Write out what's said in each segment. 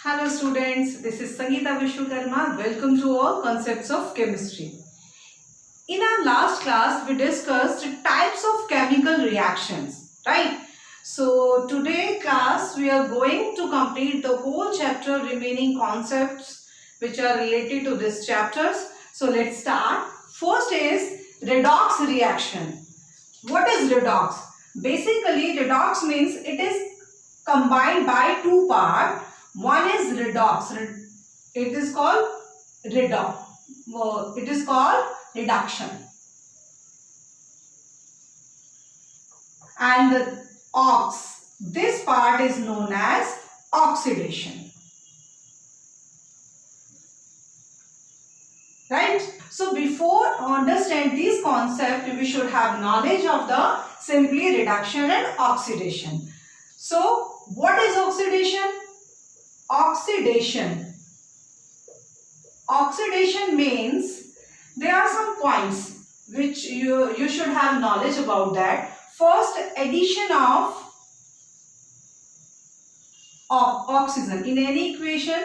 Hello students, this is Sangeeta Vishwakarma. Welcome to all concepts of chemistry. In our last class, we discussed types of chemical reactions, right? So today class, we are going to complete the whole chapter remaining concepts which are related to this chapters. So let's start. First is redox reaction. What is redox? Basically, redox means it is combined by two parts. One is redox. It is called redox. It is called reduction. And the ox. This part is known as oxidation. Right? So before understand these concepts, we should have knowledge of the simply reduction and oxidation. So what is oxidation? Oxidation means there are some points which you should have knowledge about that. First, addition of oxygen. In any equation,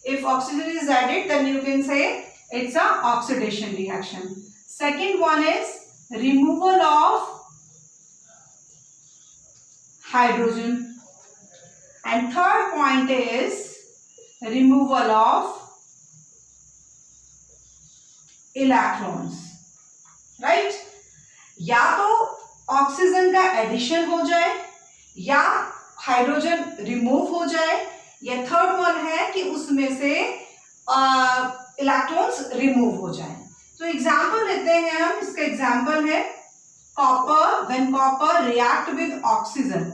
if oxygen is added, then you can say it's an oxidation reaction. Second one is removal of hydrogen. And third point is removal of electrons. Right? या तो oxygen का addition हो जाए या hydrogen remove हो जाए, या third one है कि उसमें से इलेक्ट्रॉन्स रिमूव हो जाए. तो एग्जांपल लेते हैं हम. इसका एग्जांपल है copper. When copper react with oxygen.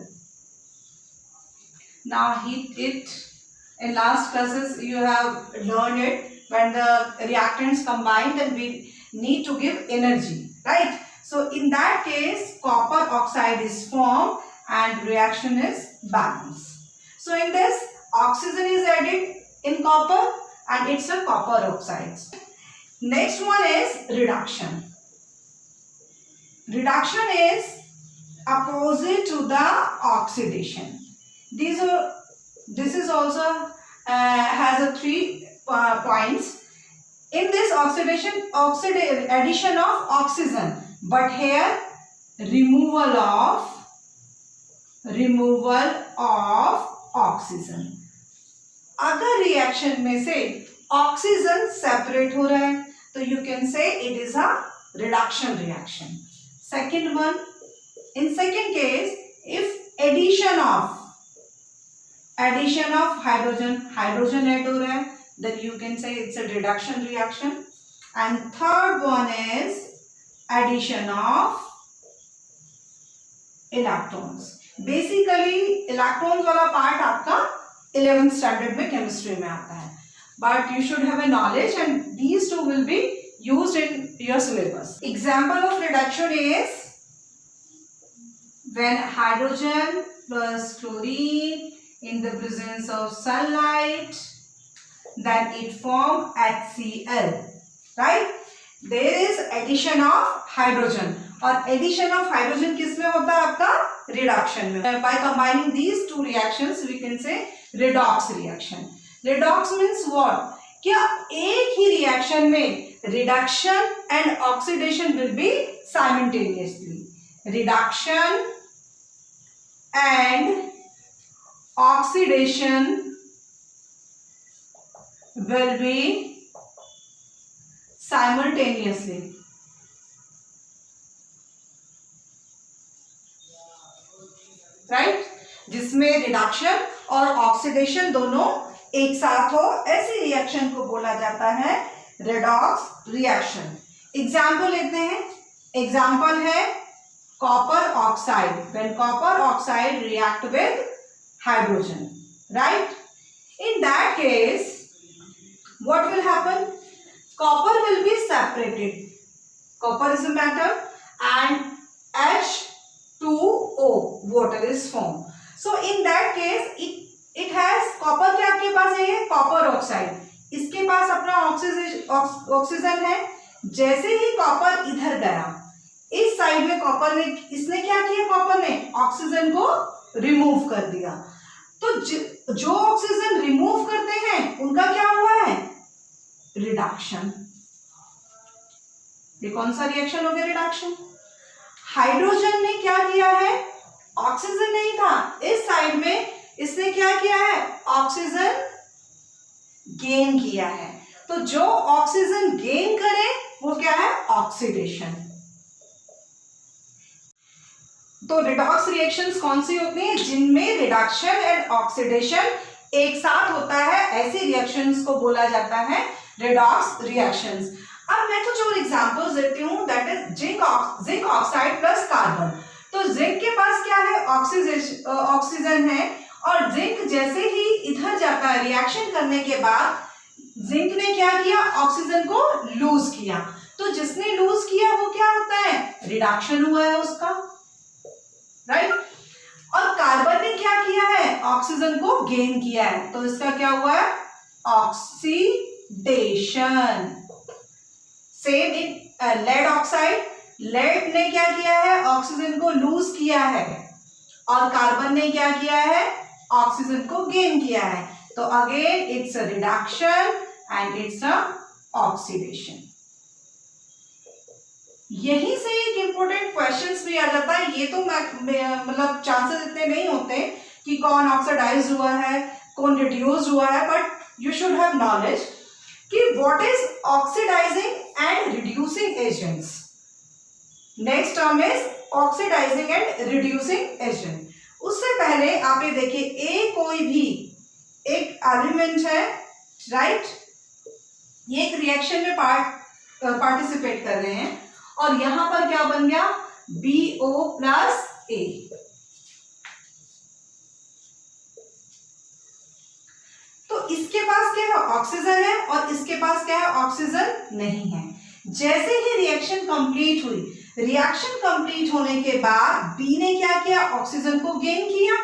Now heat it. In last classes you have learned it. When the reactants combine, then we need to give energy, right? So in that case, copper oxide is formed and reaction is balanced. So in this, oxygen is added in copper and it's a copper oxide. Next one is reduction. Reduction is opposite to the oxidation. This is also has a three points. In this addition of oxygen, but here removal of oxygen. अगर reaction में से oxygen separate हो रहा है तो you can say it is a reduction reaction. Second one, in second case if addition of hydrogen add हो रहा है, then you can say it's a reduction reaction. And third one is addition of electrons. Basically electrons वाला part आपका 11th standard में chemistry में आता है, but you should have a knowledge and these two will be used in your syllabus. Example of reduction is when hydrogen plus chlorine in the presence of sunlight, then it form HCl, right? There is addition of hydrogen, और addition of hydrogen किसमें होता है आपका? Reduction में. By combining these two reactions, we can say redox reaction. Redox means what? क्या एक ही reaction में reduction and oxidation will be simultaneously. Reduction and oxidation will be simultaneously. Right? जिसमें reduction और ऑक्सीडेशन दोनों एक साथ हो, ऐसी रिएक्शन को बोला जाता है रेडॉक्स रिएक्शन. एग्जाम्पल लेते हैं. एग्जाम्पल है copper oxide. When copper oxide react with hydrogen, right? In that case, what will happen? Copper will be separated. Copper is a metal and H2O, water is formed. So in that case, it has copper. क्या आपके पास है? ये copper oxide. इसके पास अपना oxygen है. जैसे ही copper इधर गया, इस साइड में कॉपर ने इसने क्या किया? कॉपर ने ऑक्सीजन को रिमूव कर दिया. तो जो ऑक्सीजन रिमूव करते रिडक्शन। ये कौन सा रिएक्शन हो गया? रिडक्शन। हाइड्रोजन ने क्या किया है? ऑक्सीजन नहीं था, इस साइड में इसने क्या किया है? ऑक्सीजन गेन किया है। तो जो ऑक्सीजन गेन करे वो क्या है? ऑक्सीडेशन। तो रिडॉक्स रिएक्शंस कौन सी होती हैं? जिनमें रिडक्शन एंड ऑक्सीडेशन एक साथ होता है, ऐसी रिएक्शंस को बोला जाता है रिडॉक्स रिएक्शंस। अब मैं कुछ और एग्जांपल्स देती हूँ, that is zinc oxide plus carbon. तो जिंक के पास क्या है? ऑक्सीजन है, और जिंक जैसे ही इधर जाता है रिएक्शन करने के बाद जिंक ने क्या किया? ऑक्सीजन को लूज किया। तो जिसने लूज किया वो क्या होता है? रिडक्शन हुआ है उसका, राइट। और कार्बन ने क्या किया है? ऑक्सीजन को गेन किया है, तो इसका क्या हुआ है? Oxidation. Same in lead oxide, lead ने क्या किया है? ऑक्सीजन को लूज किया है, और कार्बन ने क्या किया है? ऑक्सीजन को गेन किया है। तो again it's a reduction and it's a oxidation. यहीं से एक इंपॉर्टेंट क्वेश्चंस भी आ जाता है। ये तो मतलब चांसेस इतने नहीं होते कि कौन ऑक्सीडाइज हुआ है, कौन रिड्यूस हुआ है, but you should have knowledge कि what is oxidising and reducing agents. Next term is oxidising and reducing agent. उससे पहले आप ये देखिए, ए कोई भी एक एलिमेंट है, राइट, ये एक रिएक्शन में पार्टिसिपेट कर रहे हैं, और यहां पर क्या बन गया? BO plus A। तो इसके पास क्या है? ऑक्सीजन है, और इसके पास क्या है? ऑक्सीजन नहीं है। जैसे ही रिएक्शन कंप्लीट हुई, रिएक्शन कंप्लीट होने के बाद बी ने क्या किया? ऑक्सीजन को गेन किया।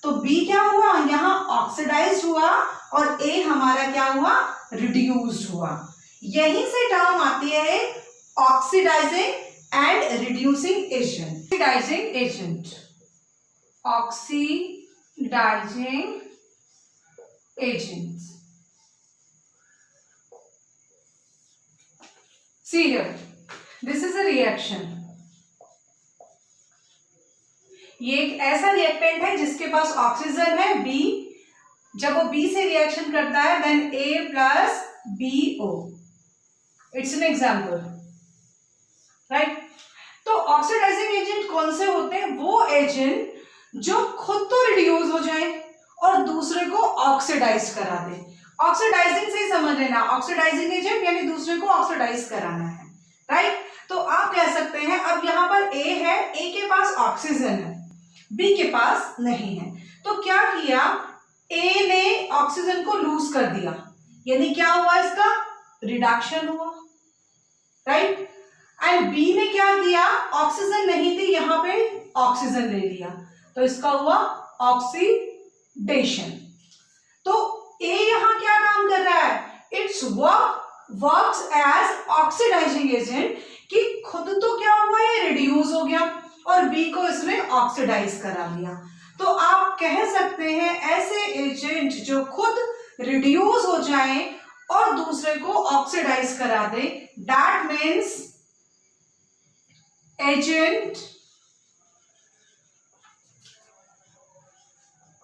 तो बी क्या हुआ? यहां ऑक्सीडाइज हुआ, और ए हमारा क्या हुआ? रिड्यूस्ड हुआ। यहीं से टर्म आती है oxidising and reducing agent. Oxidising agent, oxidising agent. See here, this is a reaction. ये एक ऐसा रिएक्टेंट है जिसके पास ऑक्सीजन है बी। जब वो बी से रिएक्शन करता है then A plus BO। It's an example, right. तो ऑक्सीडाइजिंग एजेंट कौन से होते हैं? वो एजेंट जो खुद तो रिड्यूस हो जाए और दूसरे को ऑक्सीडाइज करा दे। ऑक्सीडाइजिंग से ही समझ लेना, ऑक्सीडाइजिंग एजेंट यानी दूसरे को ऑक्सीडाइज कराना है, राइट। तो आप कह सकते हैं, अब यहाँ पर ए है, ए के पास ऑक्सीजन है, बी के पास नहीं है। तो क्या किया? ए ने ऑक्सीजन को लूज कर दिया, यानी क्या हुआ? इसका रिडक्शन हुआ, राइट। एंड बी ने क्या किया? ऑक्सीजन नहीं थी, यहां पे ऑक्सीजन ले लिया, तो इसका हुआ ऑक्सीडेशन। तो ए यहां क्या काम कर रहा है? It's works as oxidising agent, कि खुद तो क्या हुआ? ये रिड्यूस हो गया, और बी को इसने ऑक्सीडाइज करा लिया। तो आप कह सकते हैं ऐसे एजेंट जो खुद रिड्यूस हो जाए और दूसरे को ऑक्सीडाइज करा दे, that means agent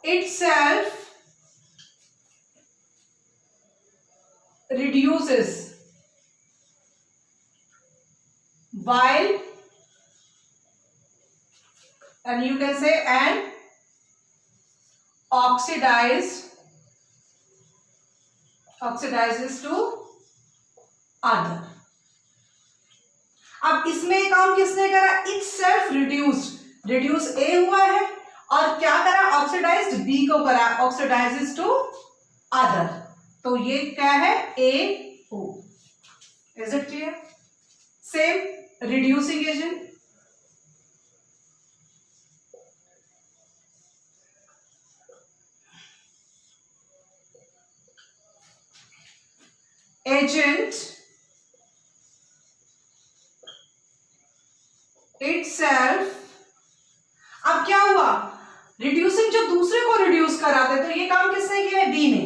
itself reduces while, and you can say and oxidizes to other। अब इसमें काम किसने करा? itself reduced, reduce A हुआ है, और क्या करा? ऑक्सीडाइज्ड बी को करा, ऑक्सीडाइजेस टू अदर। तो ये क्या है? AO। Is it clear? Same reducing agent, agent itself. अब क्या हुआ? रिड्यूसिंग जो दूसरे को रिड्यूस करा दे, तो ये काम किसने किया है? बी ने।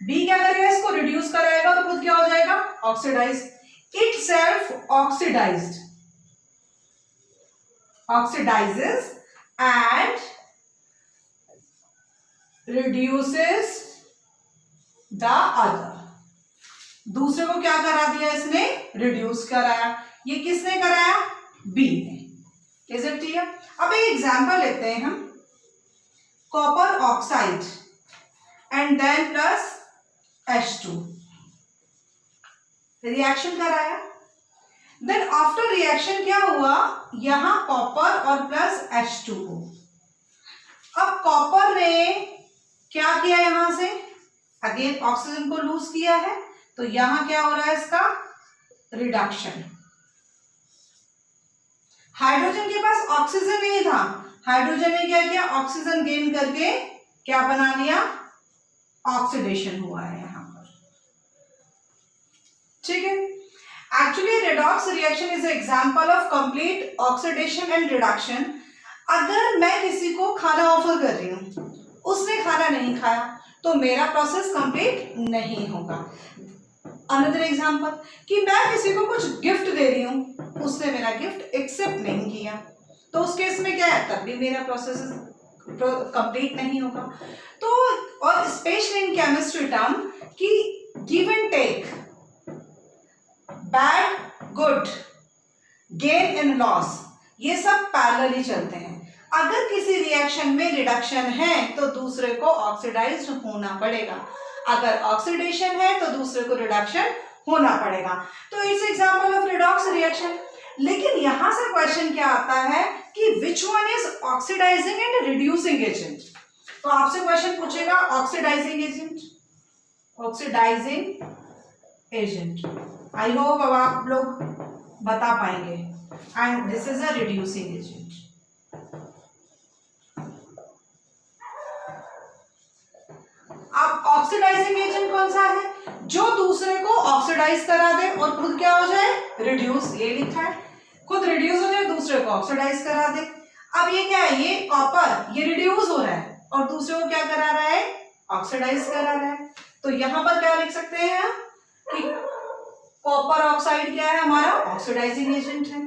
बी क्या करेगा? इसको रिड्यूस कराएगा तो खुद क्या हो जाएगा, oxidise, itself oxidised, oxidises and reduces the other. दूसरे को क्या करा दिया इसने, रिड्यूस कराया. ये किसने कराया, बी ने. Is it clear? अब एक एग्जांपल लेते हैं हम. Copper oxide and then plus H2 reaction कराया. देन आफ्टर रिएक्शन क्या हुआ, यहां कॉपर और प्लस H2O. अब कॉपर ने क्या किया, यहां से अगेन ऑक्सीजन को लूज किया है, तो यहां क्या हो रहा है इसका, रिडक्शन. हाइड्रोजन के पास ऑक्सीजन नहीं था, हाइड्रोजन ने क्या किया, ऑक्सीजन गेन करके क्या बना लिया, ऑक्सीडेशन हुआ है यहां पर. ठीक है. Actually redox reaction is example of complete oxidation and reduction. अगर मैं किसी को खाना ऑफर कर रही हूं, उसने खाना नहीं खाया, तो मेरा प्रोसेस कंप्लीट नहीं होगा. अनदर एग्जांपल, कि मैं किसी को कुछ गिफ्ट दे रही हूं, उसने मेरा गिफ्ट एक्सेप्ट नहीं किया, तो उस केस में क्या है, तब भी मेरा प्रोसेस कंप्लीट नहीं होगा. तो और स्पेशली इन केमिस्ट्री टर्म कि give and take, bad good, gain and loss, ये सब पैरेलली चलते हैं. अगर किसी रिएक्शन में रिडक्शन है तो दूसरे को ऑक्सीडाइज्ड होना पड़ेगा, अगर ऑक्सीडेशन है तो दूसरे को रिडक्शन होना पड़ेगा. तो it's example of redox reaction. लेकिन यहां से क्वेश्चन क्या आता है कि which one is oxidising and reducing agent. तो आपसे क्वेश्चन पूछेगा oxidising agent, oxidising agent. I hope अब आप लोग बता पाएंगे. And this is a reducing agent. अब ऑक्सीडाइजिंग एजेंट कौन सा है, जो दूसरे को ऑक्सीडाइज करा दे और खुद क्या हो जाए, रिड्यूस. ये लिखा है, खुद रिड्यूस हो जाए, दूसरे को ऑक्सीडाइज करा दे. अब ये क्या है, ये कॉपर, ये रिड्यूस हो रहा है और दूसरे को क्या करा रहा है, ऑक्सीडाइज करा रहा है. तो यहां पर क्या लिख सकते हैं कि कॉपर ऑक्साइड क्या है, हमारा ऑक्सीडाइजिंग एजेंट है.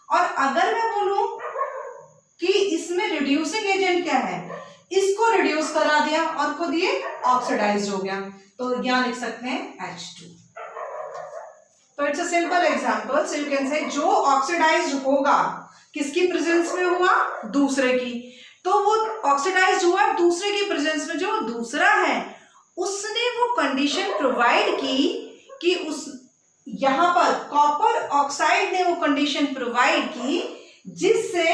और अगर मैं बोलूं कि इसमें रिड्यूसिंग एजेंट क्या है, इसको रिड्यूस करा दिया और खुद ये ऑक्सीडाइज्ड हो गया, तो यहां लिख सकते हैं H2. तो it's a simple example. So you can से जो ऑक्सीडाइज्ड होगा किसकी प्रेजेंस में हुआ, दूसरे की, तो वो ऑक्सीडाइज्ड हुआ दूसरे की प्रेजेंस में. जो दूसरा है उसने वो कंडीशन प्रोवाइड की कि उस यहां पर कॉपर ऑक्साइड ने वो कंडीशन प्रोवाइड की जिससे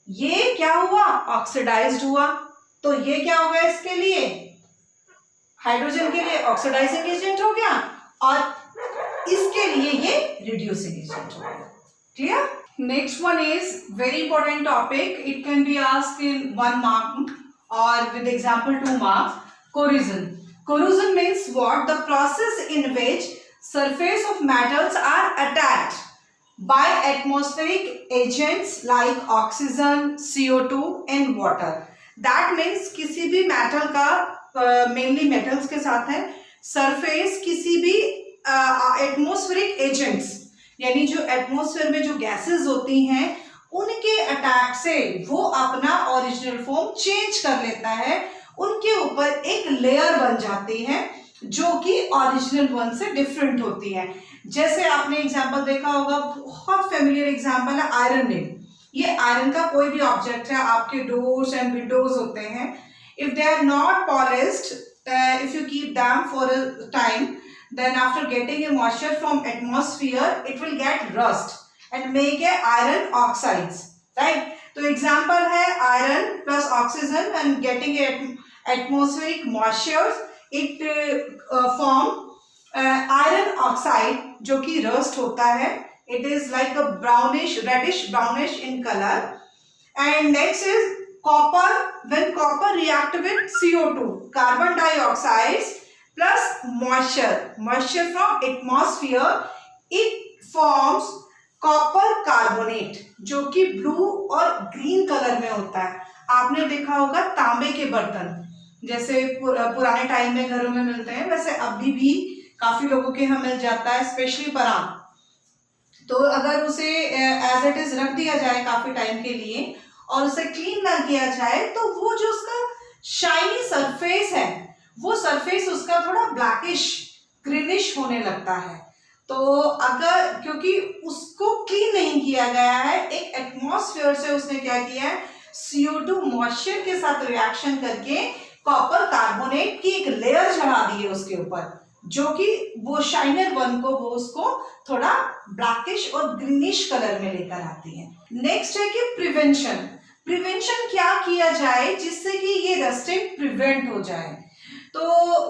ये क्या हुआ, ऑक्सीडाइज्ड हुआ. तो ये क्या हो गया, इसके लिए हाइड्रोजन के लिए ऑक्सीडाइजिंग एजेंट हो गया और इसके लिए ये रिड्यूसिंग एजेंट हो गया. Clear? Next one is very important topic. It can be asked in 1 mark और with example 2 marks. Corrosion. Corrosion means what, the process in which surface of metals are attacked by atmospheric agents like oxygen, CO2 and water. That means किसी भी metal का, mainly metals के साथ है, surface किसी भी atmospheric agents, यानी जो एटमॉस्फेयर में जो गैसेस होती हैं उनके अटैक से वो अपना ओरिजिनल फॉर्म चेंज कर लेता है, उनके ऊपर एक लेयर बन जाती है जो कि ओरिजिनल वन से डिफरेंट होती है. जैसे आपने एग्जांपल देखा होगा, बहुत फेमिलियर एग्जांपल है आयरन नेल. ये आयरन का कोई भी ऑब्जेक्ट है, आपके डोर्स एंड विंडोज होते हैं, if they are not polished, if you keep them for a time, then after getting a moisture from atmosphere it will get rust and make a iron oxides, right. तो example है iron plus oxygen and getting atmospheric moisture, it form iron oxide जो कि rust होता है. It is like a brownish, reddish brownish in color. And next is copper. When copper react with CO2, carbon dioxide plus moisture from atmosphere, it forms copper carbonate, जो कि blue और green colour में होता है. आपने देखा होगा तांबे के बर्तन जैसे पुराने टाइम में घरों में मिलते हैं, वैसे अभी भी काफी लोगों के यहाँ मिल जाता है, स्पेशली पराग। तो अगर उसे एज इट इज रख दिया जाए काफी टाइम के लिए और उसे क्लीन ना किया जाए तो वो जो उसका शाइनी सरफेस है वो सरफेस उसका थोड़ा ब्लैकिश ग्रीनिश होने लगता है। तो अगर क्योंकि उसको क्लीन नहीं किया गया है, एक एटमॉस्फेयर से उसने क्या किया है, CO2 मॉइस्चर के साथ रिएक्शन करके कॉपर कार्बोनेट की एक लेयर चढ़ा दी है उसके ऊपर, जो कि वो शाइनर वन को वो उसको थोड़ा ब्लैकिश और ग्रीनिश कलर में लेकर आती है। नेक्स्ट है कि प्रिवेंशन। प्रिवेंशन क्या किया जाए जिससे कि ये रस्टिंग प्रिवेंट हो जाए। तो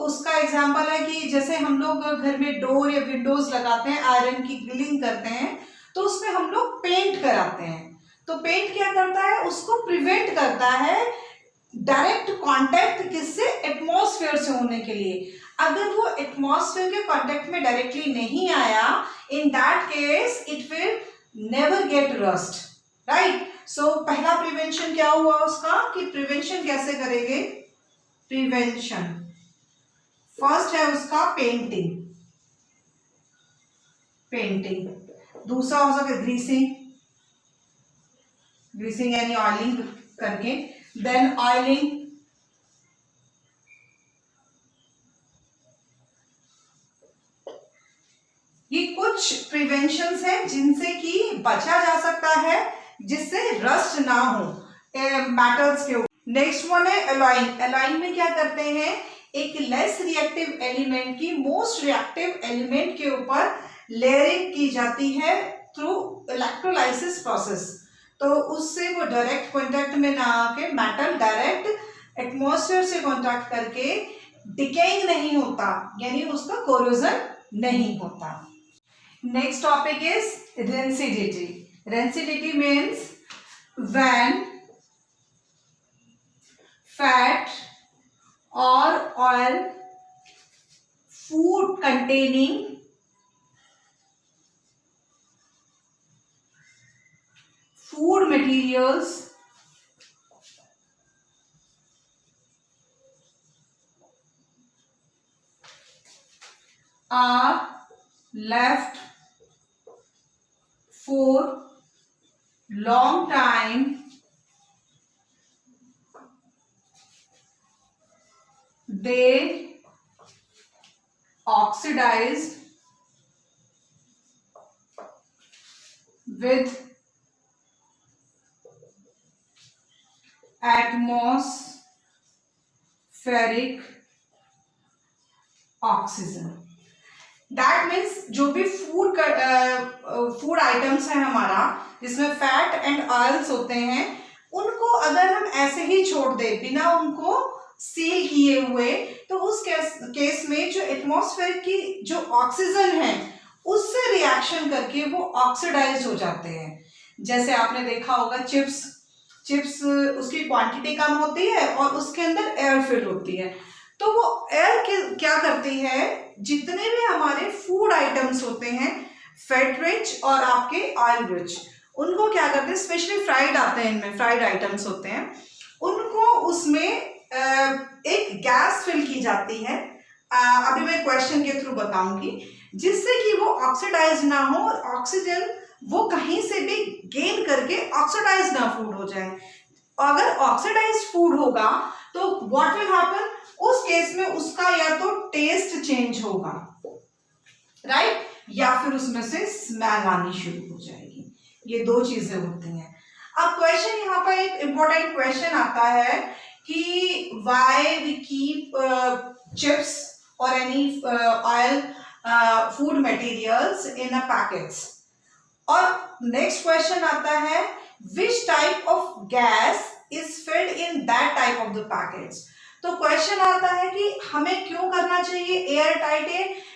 उसका एग्जांपल है कि जैसे हम लोग घर में डोर या विंडोज लगाते हैं, आयरन की ग्रिलिंग करते हैं, तो उसमें हम लोग पेंट कराते हैं। तो पेंट क्या करता है, उसको प्रिवेंट करता है डायरेक्ट कांटेक्ट किससे, एटमॉस्फेयर से होने के लिए। अगर वो एटमॉस्फेयर के कांटेक्ट में डायरेक्टली नहीं आया, in that case it will never get rust, right. So पहला प्रिवेंशन क्या हुआ उसका, कि प्रिवेंशन कैसे करेंगे, प्रिवेंशन फर्स्ट है उसका पेंटिंग, पेंटिंग। दूसरा हो सकता है ग्रीसिंग, ग्रीसिंग यानी ऑयलिंग करके, देन ऑयलिंग, ये कुछ प्रिवेंशंस हैं जिनसे कि बचा जा सकता है, जिससे रस्ट ना हो मेटल्स के ऊपर। नेक्स्ट वन है एलॉइंग। एलॉइंग में क्या करते हैं, एक लेस रिएक्टिव एलिमेंट की मोस्ट रिएक्टिव एलिमेंट के ऊपर लेयरिंग की जाती है थ्रू इलेक्ट्रोलाइसिस प्रोसेस। तो उससे वो डायरेक्ट कांटेक्ट में ना आके मेटल डायरेक्ट एटमॉस्फेयर से कांटेक्ट करके डिकेइंग नहीं होता, यानी उसका कोरोजन नहीं होता। Next topic is rancidity. Rancidity means when fat or oil, food containing food materials are left for long time they oxidized with atmospheric oxygen। That means जो भी फूड आइटम्स है हमारा, जिसमें फैट एंड ऑयल्स होते हैं, उनको अगर हम ऐसे ही छोड़ दें बिना उनको सील किए हुए, तो उस केस में जो एटमॉस्फेयर की जो ऑक्सीजन है उससे रिएक्शन करके वो ऑक्सीडाइज हो जाते हैं। जैसे आपने देखा होगा चिप्स उसकी क्वांटिटी कम होती है और उसके अंदर एयर फिल होती है, तो वो एयर क्या करती है, जितने भी हमारे फूड आइटम्स होते हैं फैट रिच और आपके ऑयल रिच, उनको क्या करते हैं, स्पेशली फ्राइड आते हैं, इनमें फ्राइड आइटम्स होते हैं, उनको उसमें एक गैस फिल की जाती है। अभी मैं क्वेश्चन के थ्रू बताऊंगी, जिससे कि वो ऑक्सीडाइज ना हो और ऑक्सीजन वो कहीं से भी गेन करके ऑक्सीडाइज ना फूड हो जाए। अगर ऑक्सीडाइज फूड होगा तो व्हाट विल हैपन, उस केस में उसका या तो टेस्ट चेंज होगा, राइट, या फिर उसमें से स्मेल आनी शुरू हो जाएगी। ये दो चीजें होती हैं। अब क्वेश्चन यहाँ पर एक इंपॉर्टेंट क्वेश्चन आता है कि व्हाई वी कीप चिप्स और any oil food materials in a packets. और नेक्स्ट क्वेश्चन आता है which type of gas is filled in that type of the packets. तो क्वेश्चन आता है कि हमें क्यों करना चाहिए एयर टाइट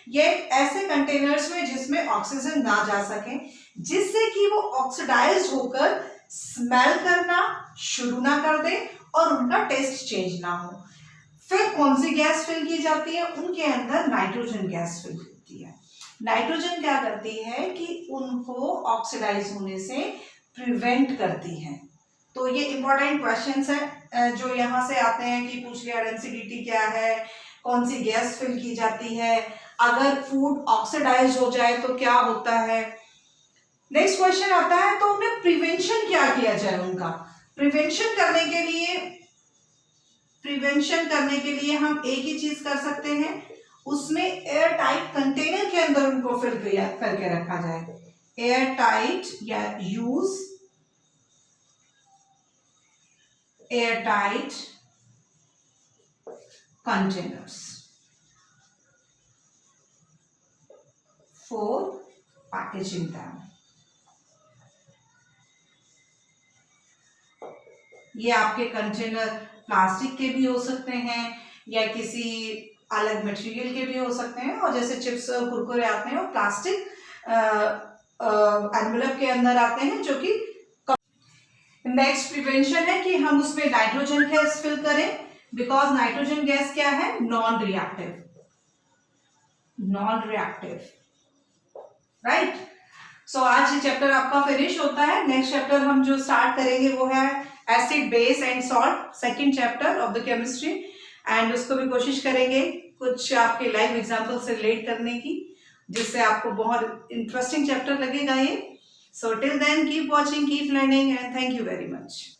ये ऐसे कंटेनर्स में जिसमें ऑक्सीजन ना जा सके, जिससे कि वो ऑक्सीडाइज होकर स्मेल करना शुरू ना कर दे और उनका टेस्ट चेंज ना हो। फिर कौन सी गैस फिल की जाती है, उनके अंदर नाइट्रोजन गैस फिल होती है। नाइट्रोजन क्या करती है कि उनको ऑक्सीडाइज होने से प्रिवेंट करती है। तो ये इंपॉर्टेंट क्वेश्चंस हैं जो यहाँ से आते हैं कि पूछ लिया डेंसिटी क्या है, कौन सी गैस फिल की जाती है, अगर फूड ऑक्सीडाइज हो जाए तो क्या होता है। नेक्स्ट क्वेश्चन आता है तो उन्हें प्रिवेंशन क्या किया जाए उनका। प्रिवेंशन करने के लिए हम एक ही चीज कर सकते हैं, उसमें एयर टाइट कंटेनर के अंदर उनको फिल करके रखा जाए। एयर टाइट या use air tight containers for packaging them. ये आपके कंटेनर प्लास्टिक के भी हो सकते हैं या किसी अलग मटेरियल के भी हो सकते हैं, और जैसे चिप्स कुरकुरे आते हैं वो प्लास्टिक एनवेलप के अंदर आते हैं जो कि। नेक्स्ट प्रिवेंशन है कि हम उसमें नाइट्रोजन गैस फिल करें, बिकॉज नाइट्रोजन गैस क्या है, नॉन रिएक्टिव, राइट। सो आज ये चैप्टर आपका फिनिश होता है। नेक्स्ट चैप्टर हम जो स्टार्ट करेंगे वो है acid base and salt, second chapter of the chemistry, and उसको भी कोशिश करेंगे कुछ आपके लाइव एग्जांपल से रिलेट करने की, जिससे आपको बहुत इंटरेस्टिंग चैप्टर लगेगा ये। So till then keep watching, keep learning, and thank you very much.